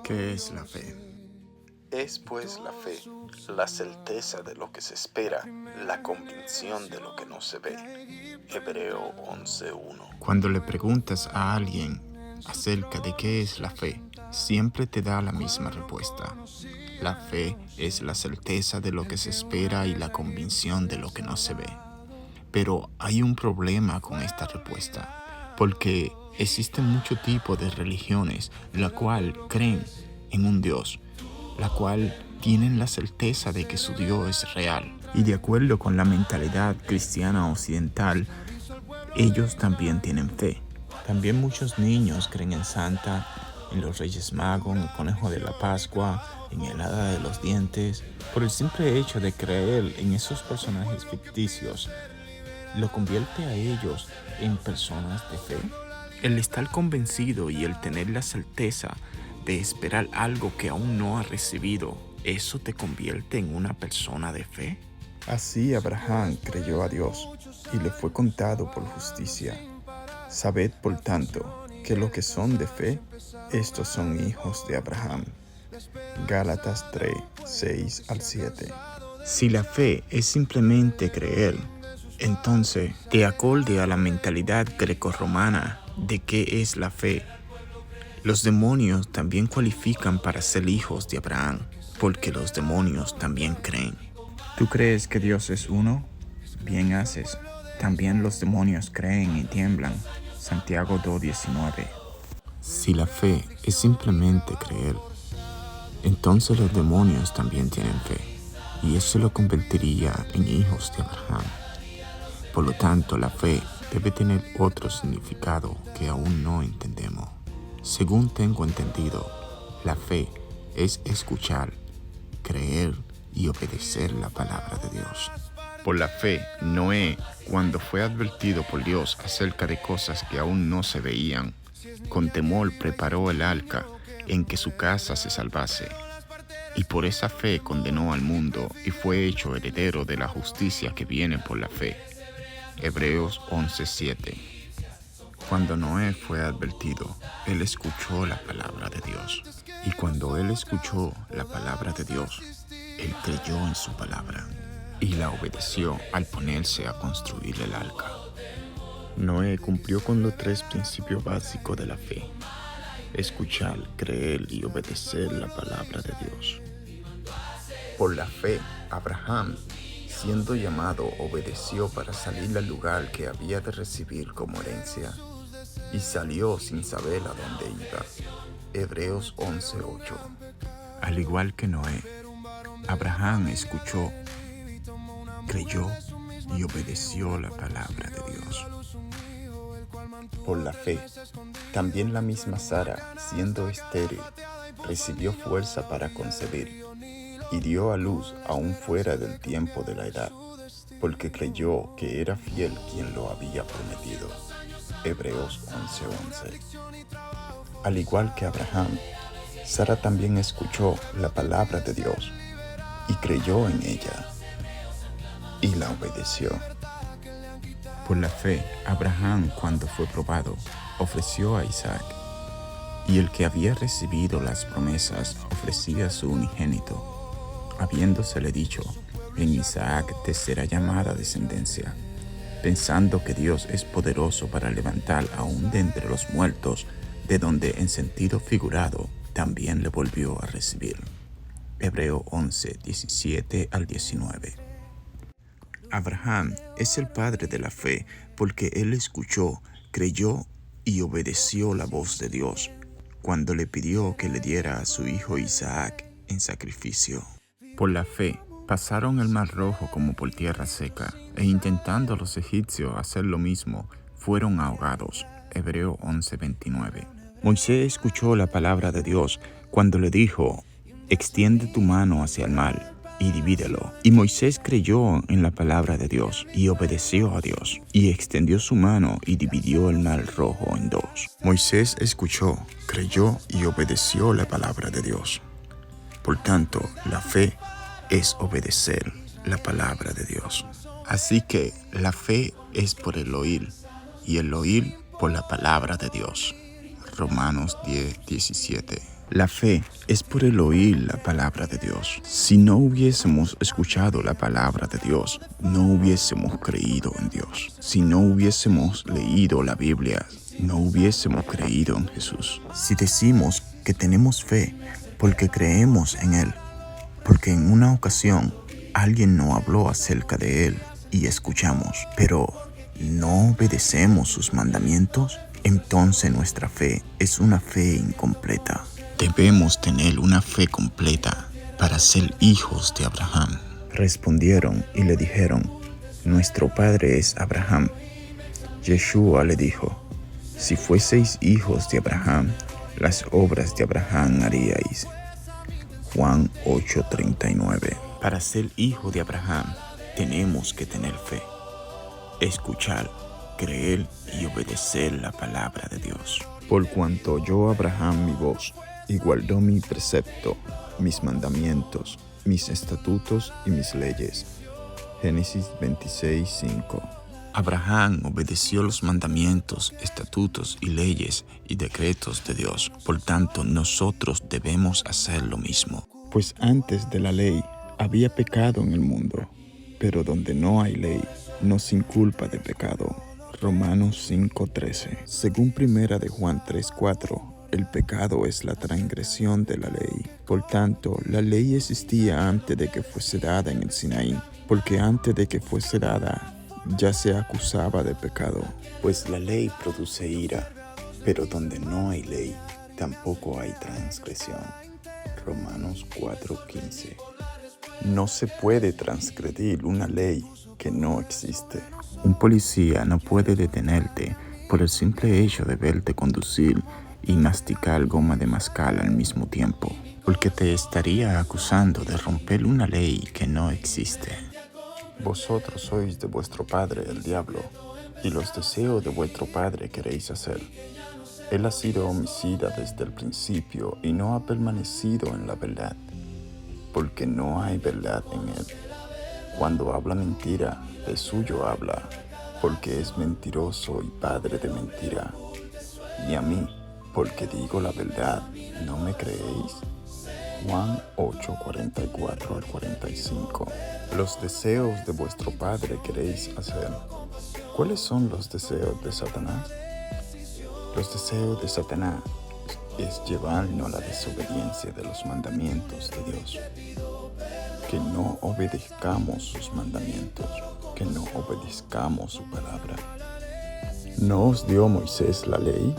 ¿Qué es la fe? Es pues la fe, la certeza de lo que se espera, la convicción de lo que no se ve. Hebreo 11:1. Cuando le preguntas a alguien acerca de qué es la fe, siempre te da la misma respuesta. La fe es la certeza de lo que se espera y la convicción de lo que no se ve. Pero hay un problema con esta respuesta, porque existen muchos tipos de religiones la cual creen en un Dios, la cual tienen la certeza de que su Dios es real. Y de acuerdo con la mentalidad cristiana occidental, ellos también tienen fe. También muchos niños creen en Santa, en los Reyes Magos, en el Conejo de la Pascua, en el Hada de los Dientes. Por el simple hecho de creer en esos personajes ficticios, lo convierte a ellos en personas de fe. El estar convencido y el tener la certeza de esperar algo que aún no has recibido, ¿eso te convierte en una persona de fe? Así Abraham creyó a Dios y le fue contado por justicia. Sabed, por tanto, que los que son de fe, estos son hijos de Abraham. Gálatas 3, 6 al 7. Si la fe es simplemente creer, entonces, de acuerdo a la mentalidad grecorromana de qué es la fe, los demonios también cualifican para ser hijos de Abraham, porque los demonios también creen. ¿Tú crees que Dios es uno? Bien haces. También los demonios creen y tiemblan. Santiago 2:19. Si la fe es simplemente creer, entonces los demonios también tienen fe, y eso lo convertiría en hijos de Abraham. Por lo tanto, la fe debe tener otro significado que aún no entendemos. Según tengo entendido, la fe es escuchar, creer y obedecer la palabra de Dios. Por la fe, Noé, cuando fue advertido por Dios acerca de cosas que aún no se veían, con temor preparó el arca en que su casa se salvase. Y por esa fe condenó al mundo y fue hecho heredero de la justicia que viene por la fe. Hebreos 11:7. Cuando Noé fue advertido, él escuchó la palabra de Dios. Y cuando él escuchó la palabra de Dios, él creyó en su palabra y la obedeció al ponerse a construir el arca. Noé cumplió con los 3 principios básicos de la fe: escuchar, creer y obedecer la palabra de Dios. Por la fe, Abraham, siendo llamado, obedeció para salir al lugar que había de recibir como herencia, y salió sin saber a dónde iba. Hebreos 11:8. Al igual que Noé, Abraham escuchó, creyó y obedeció la palabra de Dios. Por la fe, también la misma Sara, siendo estéril, recibió fuerza para concebir y dio a luz aún fuera del tiempo de la edad, porque creyó que era fiel quien lo había prometido. Hebreos 11:11. Al igual que Abraham, Sara también escuchó la palabra de Dios y creyó en ella y la obedeció. Por la fe, Abraham, cuando fue probado, ofreció a Isaac, y el que había recibido las promesas ofrecía a su unigénito, habiéndosele dicho: en Isaac te será llamada descendencia, pensando que Dios es poderoso para levantar aún de entre los muertos, de donde en sentido figurado también le volvió a recibir. Hebreo 11, 17 al 19. Abraham es el padre de la fe porque él escuchó, creyó y obedeció la voz de Dios cuando le pidió que le diera a su hijo Isaac en sacrificio. Por la fe, pasaron el mar Rojo como por tierra seca, e intentando los egipcios hacer lo mismo, fueron ahogados. Hebreo 11:29. Moisés escuchó la palabra de Dios cuando le dijo: extiende tu mano hacia el mar y divídelo. Y Moisés creyó en la palabra de Dios y obedeció a Dios, y extendió su mano y dividió el mar Rojo en 2. Moisés escuchó, creyó y obedeció la palabra de Dios. Por tanto, la fe es obedecer la palabra de Dios. Así que la fe es por el oír, y el oír por la palabra de Dios. Romanos 10:17. La fe es por el oír la palabra de Dios. Si no hubiésemos escuchado la palabra de Dios, no hubiésemos creído en Dios. Si no hubiésemos leído la Biblia, no hubiésemos creído en Jesús. Si decimos que tenemos fe porque creemos en Él, porque en una ocasión alguien nos habló acerca de Él y escuchamos, pero no obedecemos sus mandamientos, entonces nuestra fe es una fe incompleta. Debemos tener una fe completa para ser hijos de Abraham. Respondieron y le dijeron, nuestro padre es Abraham. Yeshua le dijo, si fueseis hijos de Abraham, las obras de Abraham haríais. Juan 8:39. Para ser hijo de Abraham, tenemos que tener fe, escuchar, creer y obedecer la palabra de Dios. Por cuanto oyó Abraham mi voz, y guardó mi precepto, mis mandamientos, mis estatutos y mis leyes. Génesis 26:5. Abraham obedeció los mandamientos, estatutos y leyes y decretos de Dios. Por tanto, nosotros debemos hacer lo mismo. Pues antes de la ley había pecado en el mundo, pero donde no hay ley, no sin culpa de pecado. Romanos 5:13. Según primera de Juan 3:4, el pecado es la transgresión de la ley. Por tanto, la ley existía antes de que fuese dada en el Sinaí, porque antes de que fuese dada, ya se acusaba de pecado. Pues la ley produce ira, pero donde no hay ley, tampoco hay transgresión. Romanos 4:15. No se puede transgredir una ley que no existe. Un policía no puede detenerte por el simple hecho de verte conducir y masticar goma de mascar al mismo tiempo, porque te estaría acusando de romper una ley que no existe. Vosotros sois de vuestro padre el diablo, y los deseos de vuestro padre queréis hacer. Él ha sido homicida desde el principio y no ha permanecido en la verdad, porque no hay verdad en él. Cuando habla mentira, de suyo habla, porque es mentiroso y padre de mentira. Y a mí, porque digo la verdad, ¿no me creéis? Juan 8:44-45. Los deseos de vuestro padre queréis hacer. ¿Cuáles son los deseos de Satanás? Los deseos de Satanás es llevarnos a la desobediencia de los mandamientos de Dios. Que no obedezcamos sus mandamientos, que no obedezcamos su palabra. ¿No os dio Moisés la ley?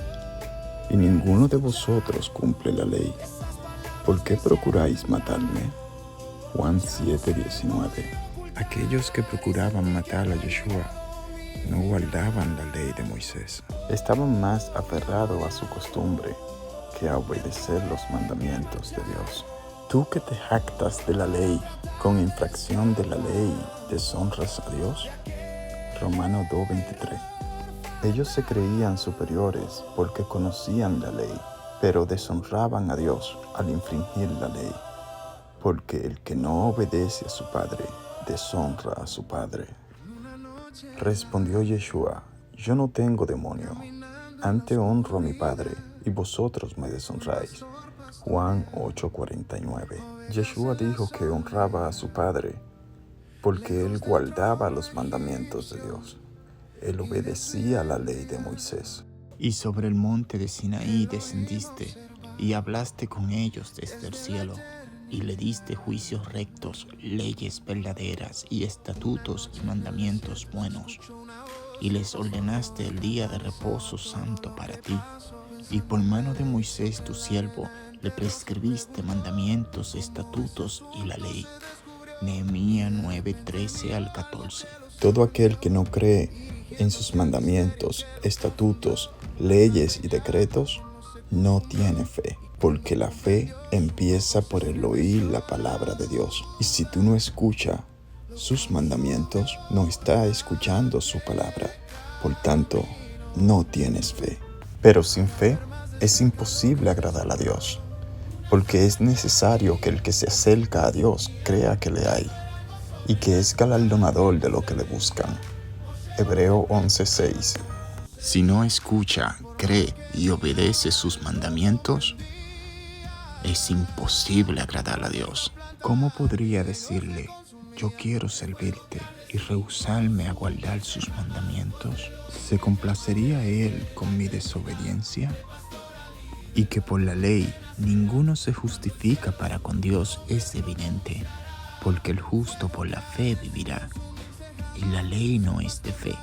Y ninguno de vosotros cumple la ley. ¿Por qué procuráis matarme? Juan 7:19. Aquellos que procuraban matar a Yeshua no guardaban la ley de Moisés. Estaban más aferrados a su costumbre que a obedecer los mandamientos de Dios. Tú que te jactas de la ley, con infracción de la ley, ¿deshonras a Dios? Romanos 2:23. Ellos se creían superiores porque conocían la ley, pero deshonraban a Dios al infringir la ley, porque el que no obedece a su padre, deshonra a su padre. Respondió Yeshua, yo no tengo demonio, antes honro a mi padre, y vosotros me deshonráis. Juan 8:49. Yeshua dijo que honraba a su padre, porque él guardaba los mandamientos de Dios. Él obedecía la ley de Moisés. Y sobre el monte de Sinaí descendiste, y hablaste con ellos desde el cielo, y le diste juicios rectos, leyes verdaderas, y estatutos y mandamientos buenos. Y les ordenaste el día de reposo santo para ti, y por mano de Moisés tu siervo le prescribiste mandamientos, estatutos y la ley. Nehemías 9:13-14. Todo aquel que no cree en sus mandamientos, estatutos, leyes y decretos, no tiene fe, porque la fe empieza por el oír la palabra de Dios. Y si tú no escuchas sus mandamientos, no estás escuchando su palabra. Por tanto, no tienes fe. Pero sin fe es imposible agradar a Dios, porque es necesario que el que se acerca a Dios crea que le hay, y que es galardonador de lo que le buscan. Hebreo 11:6. Si no escucha, cree y obedece sus mandamientos, es imposible agradar a Dios. ¿Cómo podría decirle, yo quiero servirte y rehusarme a guardar sus mandamientos? ¿Se complacería Él con mi desobediencia? Y que por la ley ninguno se justifica para con Dios es evidente, porque el justo por la fe vivirá. Y la ley no es de fe,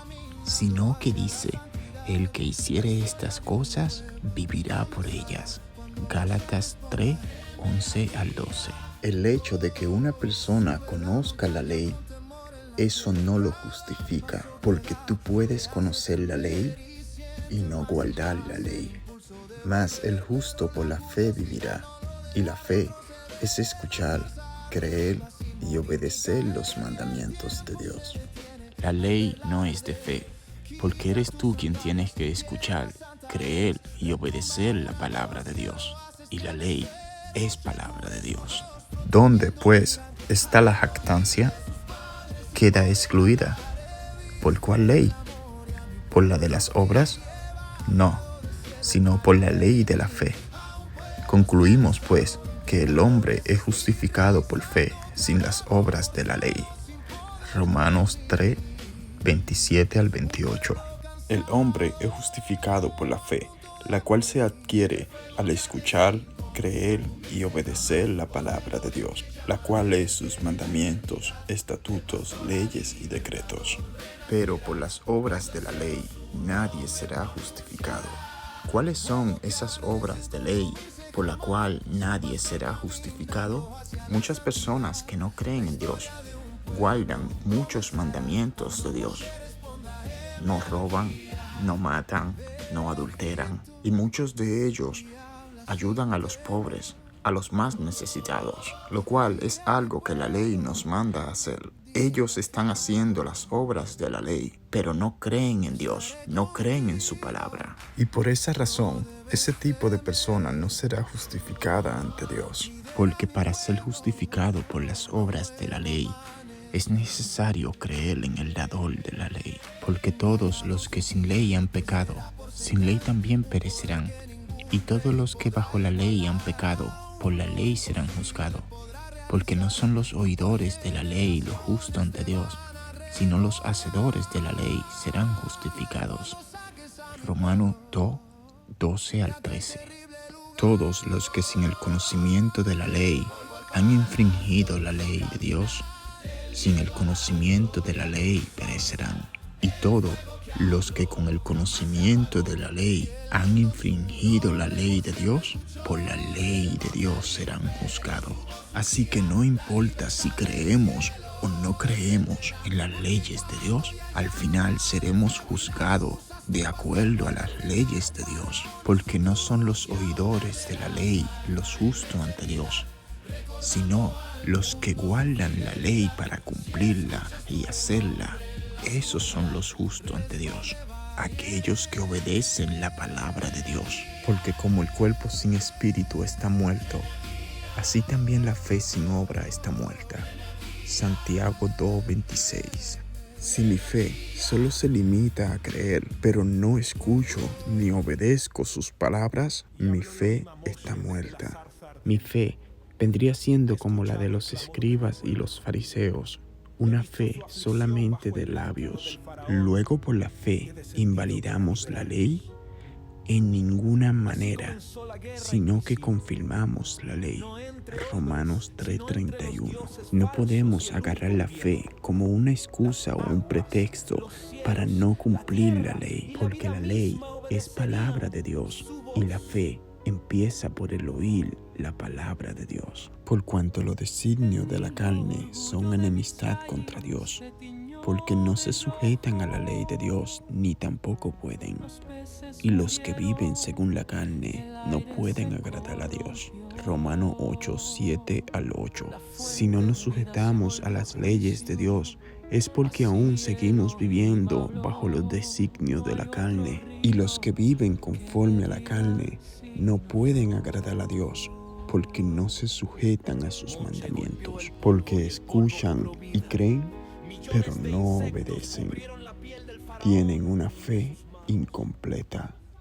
sino que dice, el que hiciere estas cosas vivirá por ellas. Gálatas 3, 11 al 12. El hecho de que una persona conozca la ley, eso no lo justifica, porque tú puedes conocer la ley y no guardar la ley. Mas el justo por la fe vivirá, y la fe es escuchar, creer y obedecer los mandamientos de Dios. La ley no es de fe, porque eres tú quien tienes que escuchar, creer y obedecer la palabra de Dios. Y la ley es palabra de Dios. ¿Dónde, pues, está la jactancia? Queda excluida. ¿Por cuál ley? ¿Por la de las obras? No, sino por la ley de la fe. Concluimos, pues, que el hombre es justificado por fe sin las obras de la ley. Romanos 3, 27 al 28. El hombre es justificado por la fe, la cual se adquiere al escuchar, creer y obedecer la palabra de Dios, la cual es sus mandamientos, estatutos, leyes y decretos. Pero por las obras de la ley nadie será justificado. ¿Cuáles son esas obras de ley por la cual nadie será justificado? Muchas personas que no creen en Dios guardan muchos mandamientos de Dios. No roban, no matan, no adulteran, y muchos de ellos ayudan a los pobres, a los más necesitados, lo cual es algo que la ley nos manda a hacer. Ellos están haciendo las obras de la ley, pero no creen en Dios, no creen en su palabra. Y por esa razón, ese tipo de persona no será justificada ante Dios. Porque para ser justificado por las obras de la ley, es necesario creer en el dador de la ley. Porque todos los que sin ley han pecado, sin ley también perecerán. Y todos los que bajo la ley han pecado, por la ley serán juzgados. Porque no son los oidores de la ley lo justo ante Dios, sino los hacedores de la ley serán justificados. Romanos 2, 12 al 13. Todos los que sin el conocimiento de la ley han infringido la ley de Dios, sin el conocimiento de la ley perecerán. Y todos los que con el conocimiento de la ley han infringido la ley de Dios, por la ley de Dios serán juzgados. Así que no importa si creemos o no creemos en las leyes de Dios, al final seremos juzgados de acuerdo a las leyes de Dios, porque no son los oidores de la ley los justos ante Dios, sino los que guardan la ley para cumplirla y hacerla. Esos son los justos ante Dios, aquellos que obedecen la palabra de Dios. Porque como el cuerpo sin espíritu está muerto, así también la fe sin obra está muerta. Santiago 2:26. Si mi fe solo se limita a creer, pero no escucho ni obedezco sus palabras, mi fe está muerta. Mi fe vendría siendo como la de los escribas y los fariseos, una fe solamente de labios. Luego por la fe invalidamos la ley en ninguna manera, sino que confirmamos la ley. Romanos 3:31. No podemos agarrar la fe como una excusa o un pretexto para no cumplir la ley, porque la ley es palabra de Dios y la fe empieza por el oír la palabra de Dios. Por cuanto los designios de la carne son enemistad contra Dios, porque no se sujetan a la ley de Dios, ni tampoco pueden. Y los que viven según la carne no pueden agradar a Dios. Romanos 8, 7 al 8. Si no nos sujetamos a las leyes de Dios, es porque aún seguimos viviendo bajo los designios de la carne. Y los que viven conforme a la carne no pueden agradar a Dios, porque no se sujetan a sus mandamientos, porque escuchan y creen, pero no obedecen. Tienen una fe incompleta.